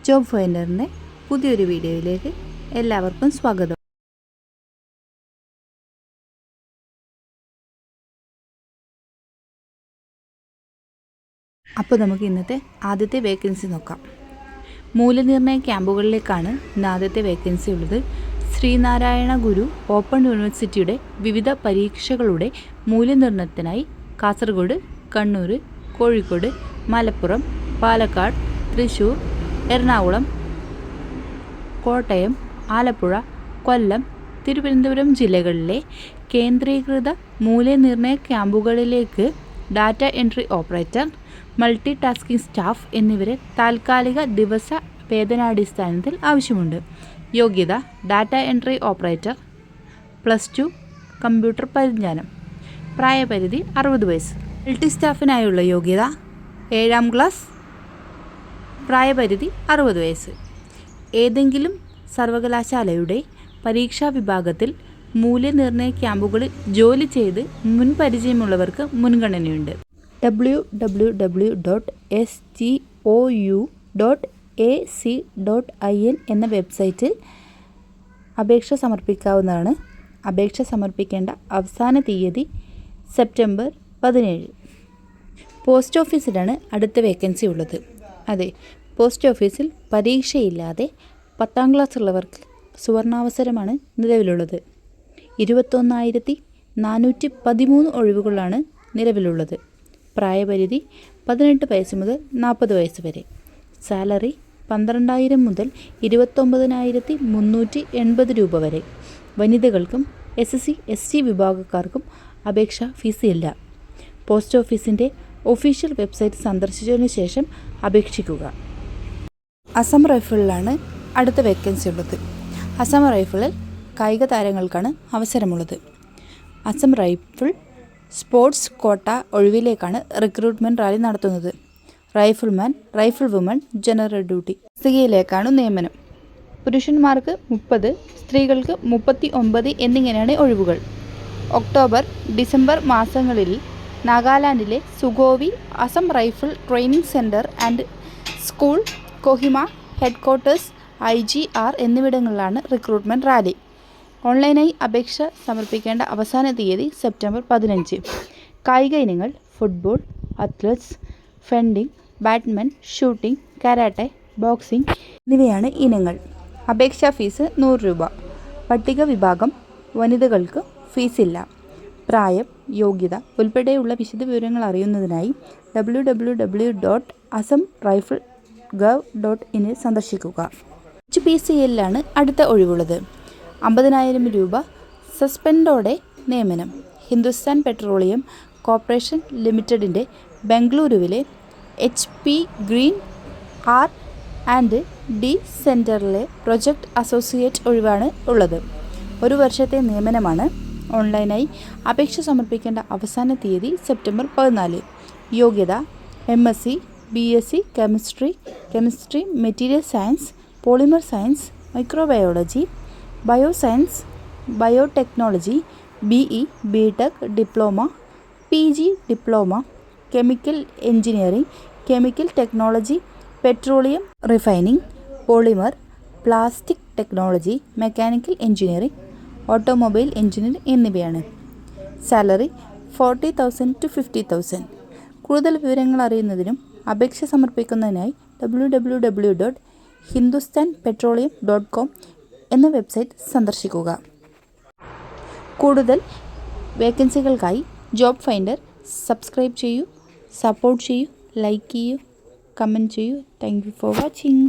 Job ഫൈൻഡറിൻ്റെ പുതിയൊരു വീഡിയോയിലേക്ക് എല്ലാവർക്കും സ്വാഗതം. അപ്പോൾ നമുക്ക് ഇന്നത്തെ ആദ്യത്തെ വേക്കൻസി നോക്കാം. മൂല്യനിർണ്ണയ ക്യാമ്പുകളിലേക്കാണ് ഇന്ന് ആദ്യത്തെ വേക്കൻസി ഉള്ളത്. ശ്രീനാരായണ ഗുരു ഓപ്പൺ യൂണിവേഴ്സിറ്റിയുടെ വിവിധ പരീക്ഷകളുടെ മൂല്യനിർണ്ണയത്തിനായി കാസർഗോഡ്, കണ്ണൂർ, കോഴിക്കോട്, മലപ്പുറം, പാലക്കാട്, തൃശ്ശൂർ, എറണാകുളം, കോട്ടയം, ആലപ്പുഴ, കൊല്ലം, തിരുവനന്തപുരം ജില്ലകളിലെ കേന്ദ്രീകൃത മൂല്യനിർണ്ണയ ക്യാമ്പുകളിലേക്ക് data entry operator, multi tasking staff എന്നിവരെ താൽക്കാലിക ദിവസ വേതനാടിസ്ഥാനത്തിൽ ആവശ്യമുണ്ട്. യോഗ്യത: ഡാറ്റ എൻട്രി ഓപ്പറേറ്റർ, +2 കമ്പ്യൂട്ടർ പരിജ്ഞാനം. പ്രായപരിധി 60 വയസ്സ്. മൾട്ടി സ്റ്റാഫിനായുള്ള യോഗ്യത 7ാം ക്ലാസ്. പ്രായപരിധി 60 വയസ്സ്. ഏതെങ്കിലും സർവകലാശാലയുടെ പരീക്ഷാ വിഭാഗത്തിൽ മൂല്യനിർണ്ണയ ക്യാമ്പുകളിൽ ജോലി ചെയ്ത് മുൻപരിചയമുള്ളവർക്ക് മുൻഗണനയുണ്ട്. www.sgou.ac.in എന്ന വെബ്സൈറ്റിൽ അപേക്ഷ സമർപ്പിക്കാവുന്നതാണ്. അപേക്ഷ സമർപ്പിക്കേണ്ട അവസാന തീയതി സെപ്റ്റംബർ 17. പോസ്റ്റ് ഓഫീസിലാണ് അടുത്ത വേക്കൻസി ഉള്ളത്. അതെ, പോസ്റ്റ് ഓഫീസിൽ പരീക്ഷയില്ലാതെ 10ാം ക്ലാസ് ഉള്ളവർക്ക് സുവർണാവസരമാണ് നിലവിലുള്ളത്. 21,413 ഒഴിവുകളാണ് നിലവിലുള്ളത്. പ്രായപരിധി 18 വയസ്സ് മുതൽ 40 വയസ്സ് വരെ. സാലറി 12,000 മുതൽ 29,380 രൂപ വരെ. വനിതകൾക്കും SC/ST വിഭാഗക്കാർക്കും അപേക്ഷാ ഫീസ് ഇല്ല. പോസ്റ്റ് ഓഫീസിൻ്റെ ഒഫീഷ്യൽ വെബ്സൈറ്റ് സന്ദർശിച്ചതിന് ശേഷം അപേക്ഷിക്കുക. അസം റൈഫിളിലാണ് അടുത്ത വേക്കൻസി ഉള്ളത്. അസം റൈഫിളിൽ കായിക താരങ്ങൾക്കാണ് അവസരമുള്ളത്. അസം റൈഫിൾ സ്പോർട്സ് കോട്ട ഒഴിവിലേക്കാണ് റിക്രൂട്ട്മെൻറ്റ് റാലി നടത്തുന്നത്. Rifleman, rifle woman, general duty തസ്തികയിലേക്കാണ് നിയമനം. പുരുഷന്മാർക്ക് 30, സ്ത്രീകൾക്ക് 39 എന്നിങ്ങനെയാണ് ഒഴിവുകൾ. ഒക്ടോബർ, ഡിസംബർ മാസങ്ങളിൽ നാഗാലാൻഡിലെ Sukhovi Assam rifle training centre and school, Kohima headquarters, IGR എന്നിവിടങ്ങളിലാണ് റിക്രൂട്ട്മെൻറ്റ് റാലി. ഓൺലൈനായി അപേക്ഷ സമർപ്പിക്കേണ്ട അവസാന തീയതി സെപ്റ്റംബർ 15. കായിക ഇനങ്ങൾ football, athletes, fencing, badminton, shooting, karate, boxing എന്നിവയാണ് ഇനങ്ങൾ. അപേക്ഷാ ഫീസ് 100 രൂപ. പട്ടിക വിഭാഗം വനിതകൾക്ക് ഫീസില്ല. പ്രായം, യോഗ്യത ഉൾപ്പെടെയുള്ള വിശദവിവരങ്ങൾ അറിയുന്നതിനായി www.assamrifle.gov.in സന്ദർശിക്കുക. HPCLലാണ് അടുത്ത ഒഴിവുള്ളത്. 50,000 രൂപ സസ്പെൻഡോടെ നിയമനം. ഹിന്ദുസ്ഥാൻ പെട്രോളിയം കോർപ്പറേഷൻ ലിമിറ്റഡിൻ്റെ ബംഗളൂരുവിലെ HP ഗ്രീൻ R&D സെൻറ്ററിലെ പ്രൊജക്ട് അസോസിയേറ്റ് ഒഴിവാണ് ഉള്ളത്. 1 വർഷത്തെ നിയമനമാണ്. ഓൺലൈനായി അപേക്ഷ സമർപ്പിക്കേണ്ട അവസാന തീയതി സെപ്റ്റംബർ 14. യോഗ്യത: MSc, BSc chemistry, material science, polymer science, microbiology, bioscience, biotechnology, BE, BTech, diploma, PG diploma, chemical engineering, chemical technology, petroleum refining, polymer, plastic technology, mechanical engineering, automobile engineer എന്നിവയാണ്. Salary 40,000 to 50,000. കൂടുതൽ വിവരങ്ങൾ അറിയുന്നതിനും അപേക്ഷ സമർപ്പിക്കുന്നതിനായി www.hindusthanpetroleum.com എന്ന website സന്ദർശിക്കുക. കൂടുതൽ വേക്കൻസികൾക്കായി job finder subscribe ചെയ്യൂ, support ചെയ്യൂ, ലൈക്ക് ചെയ്യൂ, കമൻറ്റ് ചെയ്യൂ. Thank you for watching.